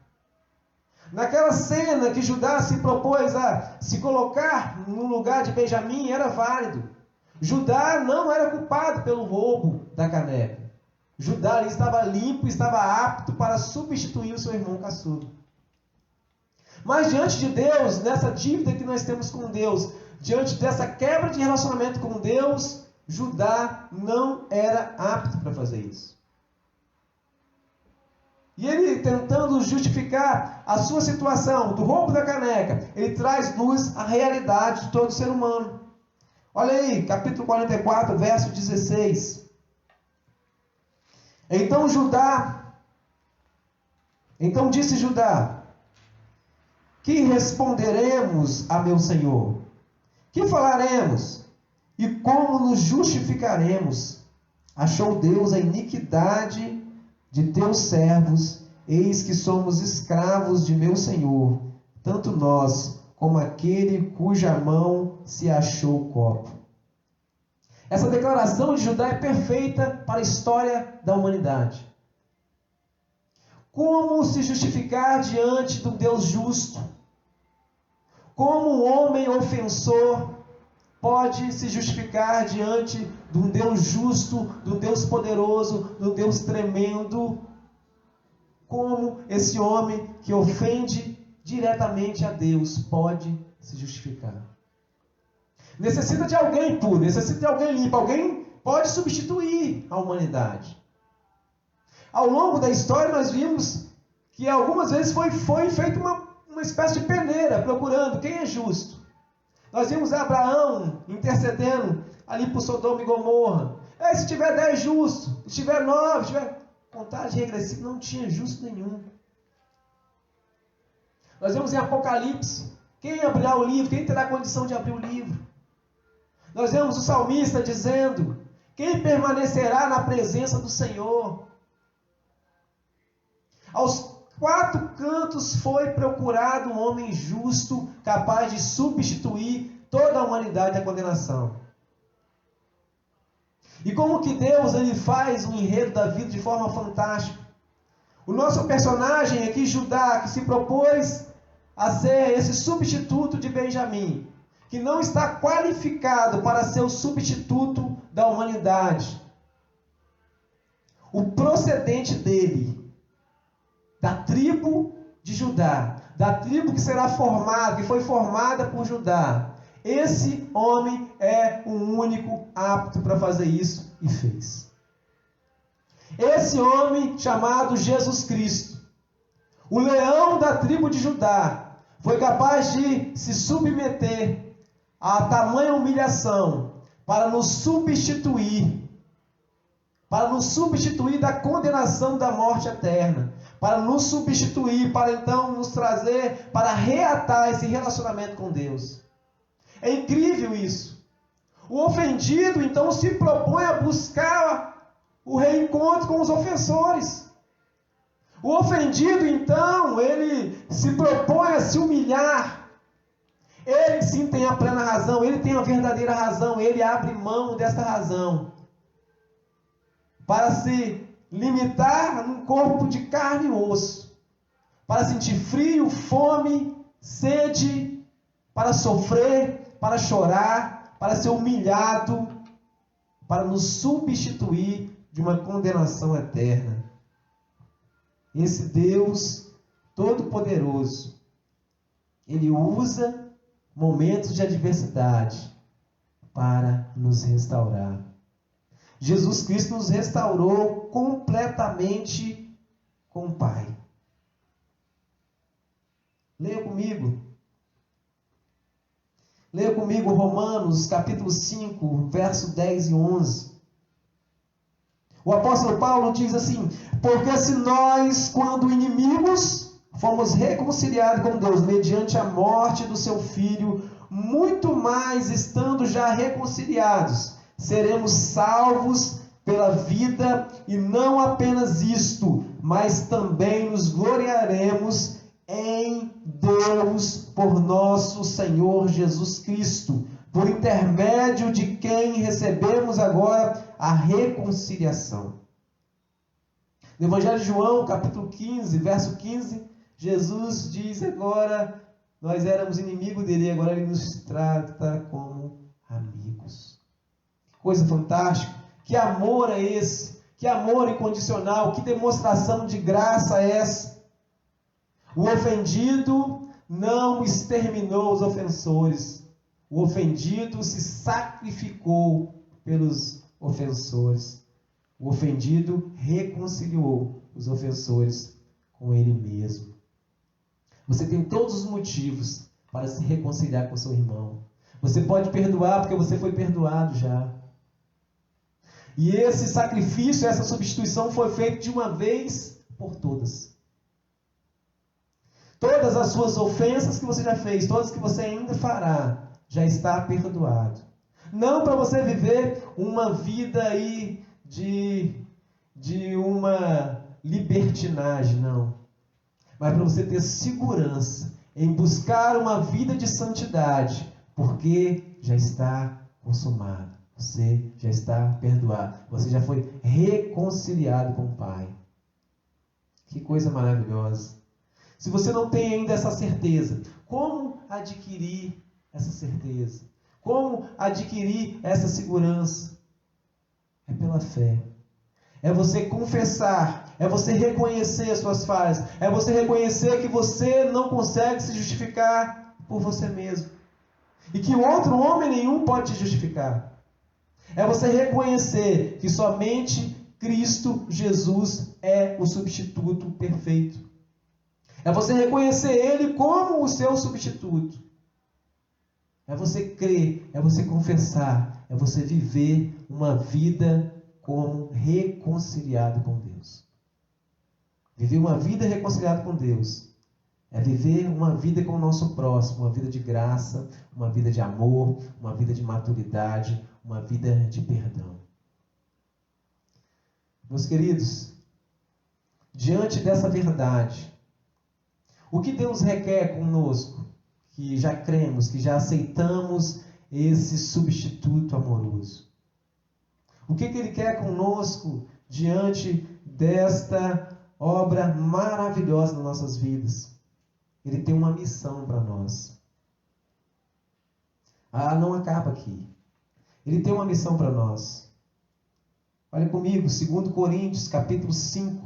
Naquela cena que Judá se propôs a se colocar no lugar de Benjamim, era válido. Judá não era culpado pelo roubo da caneca. Judá ali estava limpo, estava apto para substituir o seu irmão caçula. Mas diante de Deus, nessa dívida que nós temos com Deus, diante dessa quebra de relacionamento com Deus, Judá não era apto para fazer isso. E ele, tentando justificar a sua situação do roubo da caneca, ele traz luz à realidade de todo ser humano. Olha aí, capítulo 44, verso 16. Então disse Judá: que responderemos a meu senhor? Que falaremos? E como nos justificaremos? achou Deus a iniquidade de teus servos, eis que somos escravos de meu Senhor, tanto nós como aquele cuja mão se achou o copo. Essa declaração de Judá é perfeita para a história da humanidade. Como se justificar diante do Deus justo? Como um homem ofensor pode se justificar diante de um Deus justo, de um Deus poderoso, de um Deus tremendo? Como esse homem que ofende diretamente a Deus pode se justificar? Necessita de alguém puro, necessita de alguém limpo, alguém pode substituir a humanidade. Ao longo da história nós vimos que algumas vezes foi feita uma espécie de peneira, procurando quem é justo. Nós vimos Abraão intercedendo ali por Sodoma e Gomorra. Se tiver 10 justos, se tiver 9, se tiver... Contagem regressiva, não tinha justo nenhum. Nós vemos em Apocalipse, quem abrirá o livro, quem terá condição de abrir o livro. Nós vemos o salmista dizendo, quem permanecerá na presença do Senhor? Aos 4 cantos foi procurado um homem justo, capaz de substituir toda a humanidade da condenação. E como que Deus ele faz o enredo da vida de forma fantástica. O nosso personagem aqui, Judá, que se propôs a ser esse substituto de Benjamim, que não está qualificado para ser o substituto da humanidade. O procedente dele, da tribo de Judá, da tribo que será formada, que foi formada por Judá, esse homem é o único apto para fazer isso e fez. Esse homem chamado Jesus Cristo, o leão da tribo de Judá, foi capaz de se submeter a tamanha humilhação para nos substituir da condenação da morte eterna, para nos substituir, para então nos trazer, para reatar esse relacionamento com Deus. É incrível isso. O ofendido, então, se propõe a buscar o reencontro com os ofensores. O ofendido, então, ele se propõe a se humilhar. Ele sim tem a plena razão, ele tem a verdadeira razão, ele abre mão dessa razão para se limitar num corpo de carne e osso, para sentir frio, fome, sede, para sofrer, para chorar, para ser humilhado, para nos substituir de uma condenação eterna. Esse Deus Todo-Poderoso, Ele usa momentos de adversidade para nos restaurar. Jesus Cristo nos restaurou completamente com o Pai. Leia comigo. Leia comigo Romanos, capítulo 5, verso 10 e 11. O apóstolo Paulo diz assim: porque se nós, quando inimigos, fomos reconciliados com Deus mediante a morte do seu Filho, muito mais estando já reconciliados, seremos salvos pela vida, e não apenas isto, mas também nos gloriaremos em Deus por nosso Senhor Jesus Cristo, por intermédio de quem recebemos agora a reconciliação. No Evangelho de João, capítulo 15, verso 15, Jesus diz agora, nós éramos inimigos dele, agora ele nos trata como amigos. Coisa fantástica. Que amor é esse? Que amor incondicional, que demonstração de graça é essa? O ofendido não exterminou os ofensores. O ofendido se sacrificou pelos ofensores. O ofendido reconciliou os ofensores com ele mesmo. Você tem todos os motivos para se reconciliar com seu irmão. Você pode perdoar porque você foi perdoado já. E esse sacrifício, essa substituição foi feito de uma vez por todas. Todas as suas ofensas que você já fez, todas que você ainda fará, já está perdoado. Não para você viver uma vida aí de uma libertinagem, não. Mas para você ter segurança em buscar uma vida de santidade, porque já está consumado. Você já está perdoado. Você já foi reconciliado com o Pai. Que coisa maravilhosa. Se você não tem ainda essa certeza, como adquirir essa certeza? Como adquirir essa segurança? É pela fé. É você confessar, é você reconhecer as suas falhas, é você reconhecer que você não consegue se justificar por você mesmo. E que outro homem nenhum pode te justificar. É você reconhecer que somente Cristo Jesus é o substituto perfeito. É você reconhecer Ele como o seu substituto. É você crer, é você confessar, é você viver uma vida como reconciliado com Deus. Viver uma vida reconciliada com Deus é viver uma vida com o nosso próximo, uma vida de graça, uma vida de amor, uma vida de maturidade, uma vida de perdão. Meus queridos, diante dessa verdade, o que Deus requer conosco, que já cremos, que já aceitamos esse substituto amoroso? O que Ele quer conosco diante desta obra maravilhosa nas nossas vidas? Ele tem uma missão para nós. Não acaba aqui. Ele tem uma missão para nós. Olha comigo, 2 Coríntios, capítulo 5,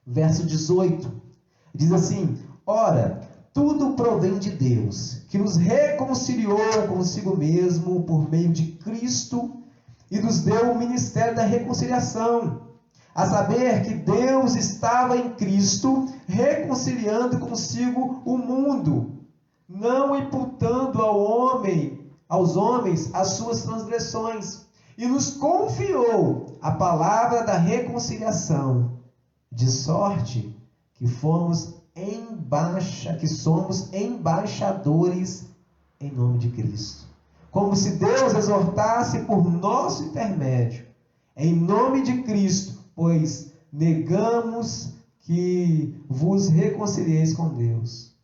verso 18. Diz assim: ora, tudo provém de Deus, que nos reconciliou consigo mesmo por meio de Cristo e nos deu o ministério da reconciliação. A saber que Deus estava em Cristo reconciliando consigo o mundo, não imputando aos homens as suas transgressões, e nos confiou a palavra da reconciliação, de sorte que somos embaixadores em nome de Cristo. Como se Deus exortasse por nosso intermédio, em nome de Cristo, pois negamos que vos reconcilieis com Deus.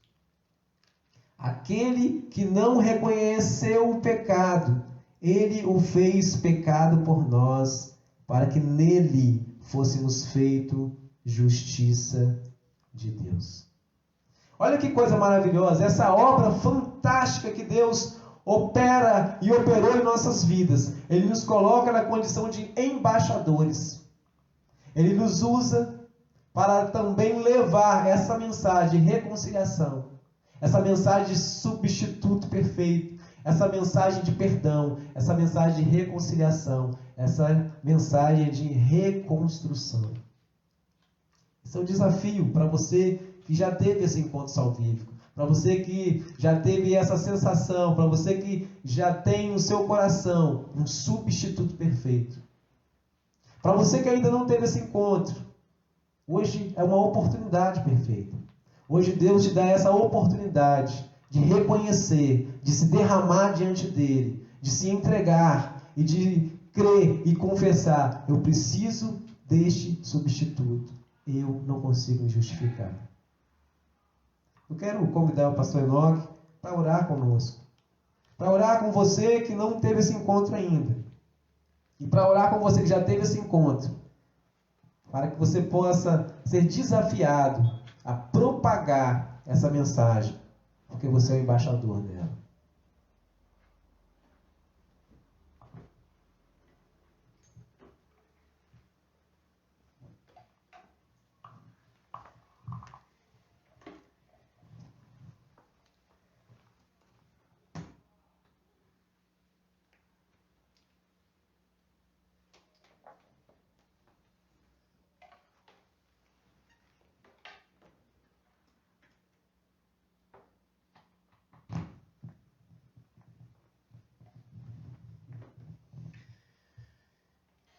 Aquele que não reconheceu o pecado, ele o fez pecado por nós, para que nele fôssemos feito justiça de Deus. Olha que coisa maravilhosa, essa obra fantástica que Deus opera e operou em nossas vidas. Ele nos coloca na condição de embaixadores. Ele nos usa para também levar essa mensagem de reconciliação, essa mensagem de substituto perfeito, essa mensagem de perdão, essa mensagem de reconciliação, essa mensagem de reconstrução. Esse é um desafio para você que já teve esse encontro salvífico, para você que já teve essa sensação, para você que já tem no seu coração um substituto perfeito. Para você que ainda não teve esse encontro, hoje é uma oportunidade perfeita. Hoje Deus te dá essa oportunidade de reconhecer, de se derramar diante dele, de se entregar e de crer e confessar: eu preciso deste substituto. Eu não consigo me justificar. Eu quero convidar o pastor Enoque para orar conosco. Para orar com você que não teve esse encontro ainda. E para orar com você que já teve esse encontro. Para que você possa ser desafiado a propagar essa mensagem. Porque você é o embaixador dela.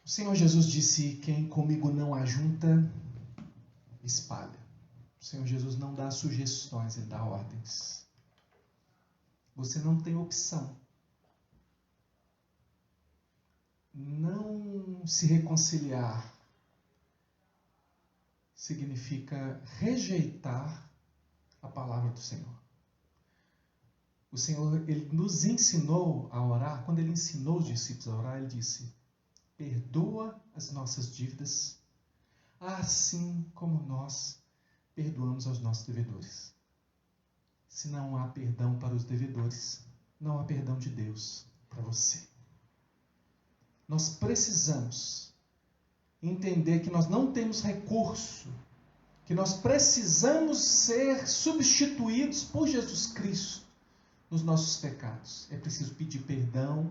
O Senhor Jesus disse: quem comigo não ajunta, espalha. O Senhor Jesus não dá sugestões, Ele dá ordens. Você não tem opção. não se reconciliar significa rejeitar a palavra do Senhor. O Senhor, Ele nos ensinou a orar. Quando Ele ensinou os discípulos a orar, Ele disse: perdoa as nossas dívidas, assim como nós perdoamos aos nossos devedores. Se não há perdão para os devedores, não há perdão de Deus para você. Nós precisamos entender que nós não temos recurso, que nós precisamos ser substituídos por Jesus Cristo nos nossos pecados. É preciso pedir perdão.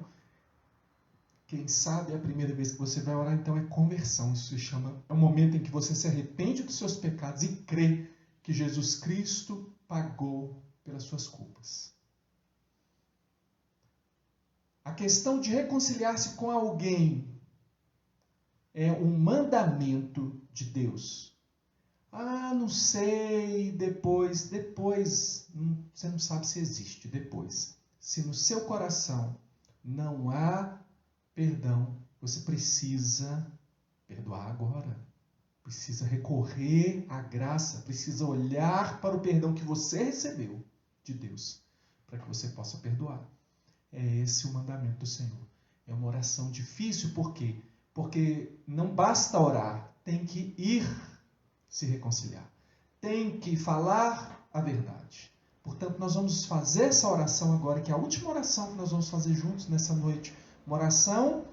Quem sabe é a primeira vez que você vai orar, então é conversão. Isso se chama, é o momento em que você se arrepende dos seus pecados e crê que Jesus Cristo pagou pelas suas culpas. A questão de reconciliar-se com alguém é um mandamento de Deus. Ah, não sei, depois, você não sabe se existe depois. Se no seu coração não há perdão, você precisa perdoar agora. Precisa recorrer à graça, precisa olhar para o perdão que você recebeu de Deus, para que você possa perdoar. É esse o mandamento do Senhor. É uma oração difícil, por quê? Porque não basta orar, tem que ir se reconciliar. Tem que falar a verdade. Portanto, nós vamos fazer essa oração agora, que é a última oração que nós vamos fazer juntos nessa noite. Uma oração,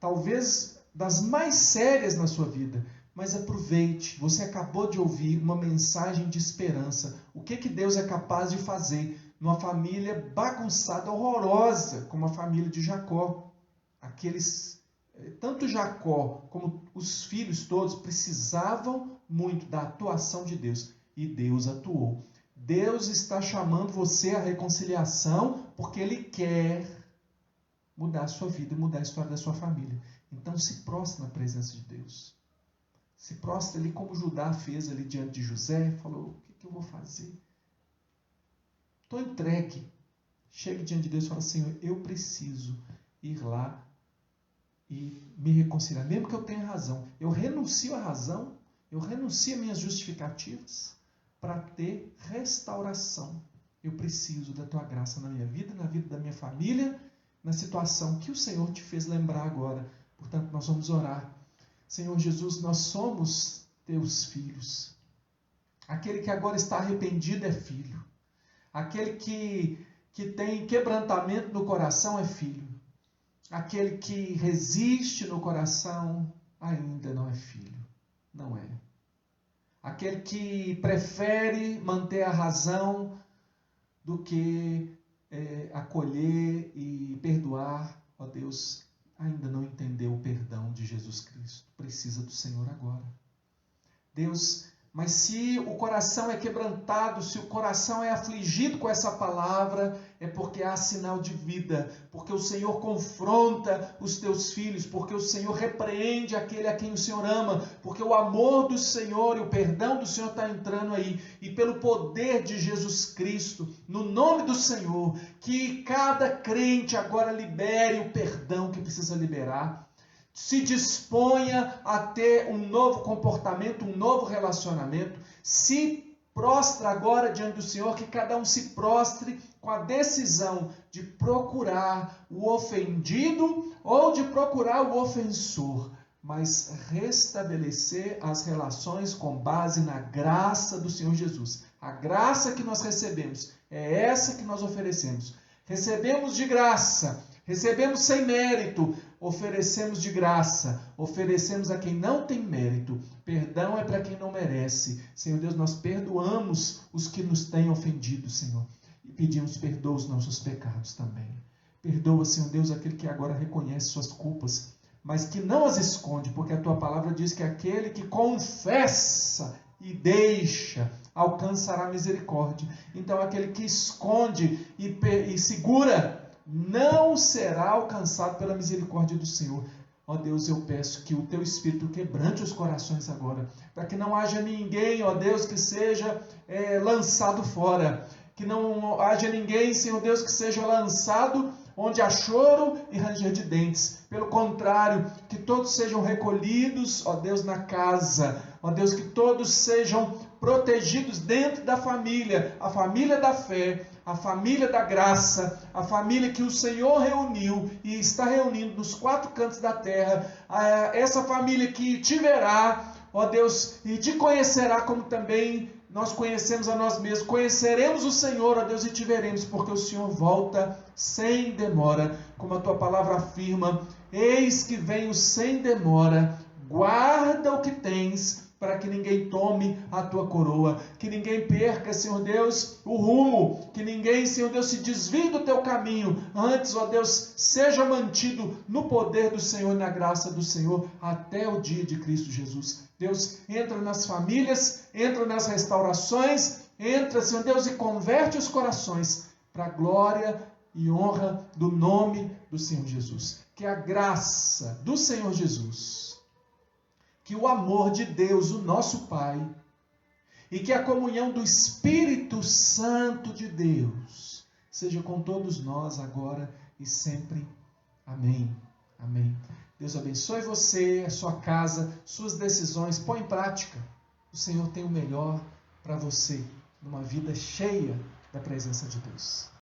talvez, das mais sérias na sua vida. Mas aproveite, você acabou de ouvir uma mensagem de esperança. O que Deus é capaz de fazer numa família bagunçada, horrorosa, como a família de Jacó. Tanto Jacó como os filhos todos precisavam muito da atuação de Deus. E Deus atuou. Deus está chamando você à reconciliação porque Ele quer mudar a sua vida e mudar a história da sua família. Então se prostre na presença de Deus. Se prostre ali como Judá fez ali diante de José. Falou, o que eu vou fazer? Estou entregue. Chega diante de Deus e fala, Senhor, eu preciso ir lá e me reconciliar. Mesmo que eu tenha razão. Eu renuncio à razão. Eu renuncio às minhas justificativas para ter restauração. Eu preciso da Tua graça na minha vida, na vida da minha família, na situação que o Senhor te fez lembrar agora. Portanto, nós vamos orar. Senhor Jesus, nós somos Teus filhos. Aquele que agora está arrependido é filho. Aquele que tem quebrantamento no coração é filho. Aquele que resiste no coração ainda não é filho. Não é. Aquele que prefere manter a razão do que acolher e perdoar, ó Deus, ainda não entendeu o perdão de Jesus Cristo. Precisa do Senhor agora. Deus, mas se o coração é quebrantado, se o coração é afligido com essa palavra, é porque há sinal de vida, porque o Senhor confronta os teus filhos, porque o Senhor repreende aquele a quem o Senhor ama, porque o amor do Senhor e o perdão do Senhor está entrando aí, e pelo poder de Jesus Cristo, no nome do Senhor, que cada crente agora libere o perdão que precisa liberar, se disponha a ter um novo comportamento, um novo relacionamento, se prostra agora diante do Senhor, que cada um se prostre com a decisão de procurar o ofendido ou de procurar o ofensor, mas restabelecer as relações com base na graça do Senhor Jesus. A graça que nós recebemos é essa que nós oferecemos. Recebemos de graça, recebemos sem mérito, oferecemos de graça, oferecemos a quem não tem mérito. Perdão é para quem não merece. Senhor Deus, nós perdoamos os que nos têm ofendido, Senhor. E pedimos perdoa os nossos pecados também. Perdoa, Senhor Deus, aquele que agora reconhece suas culpas, mas que não as esconde, porque a Tua palavra diz que aquele que confessa e deixa alcançará misericórdia. Então aquele que esconde e segura não será alcançado pela misericórdia do Senhor. Ó Deus, eu peço que o Teu Espírito quebrante os corações agora, para que não haja ninguém, ó Deus, que seja lançado fora, que não haja ninguém, Senhor Deus, que seja lançado onde há choro e ranger de dentes. Pelo contrário, que todos sejam recolhidos, ó Deus, na casa. Ó Deus, que todos sejam protegidos dentro da família, a família da fé, a família da graça, a família que o Senhor reuniu e está reunindo nos 4 cantos da terra, essa família que te verá, ó Deus, e te conhecerá como também nós conhecemos a nós mesmos. Conheceremos o Senhor, ó Deus, e te veremos, porque o Senhor volta sem demora, como a tua palavra afirma. Eis que venho sem demora, guarda o que tens, para que ninguém tome a tua coroa, que ninguém perca, Senhor Deus, o rumo, que ninguém, Senhor Deus, se desvie do teu caminho. Antes, ó Deus, seja mantido no poder do Senhor e na graça do Senhor até o dia de Cristo Jesus. Deus, entra nas famílias, entra nas restaurações, entra, Senhor Deus, e converte os corações para a glória e honra do nome do Senhor Jesus. Que a graça do Senhor Jesus, que o amor de Deus, o nosso Pai, e que a comunhão do Espírito Santo de Deus seja com todos nós agora e sempre. Amém. Amém. Deus abençoe você, a sua casa, suas decisões. Põe em prática. O Senhor tem o melhor para você, numa vida cheia da presença de Deus.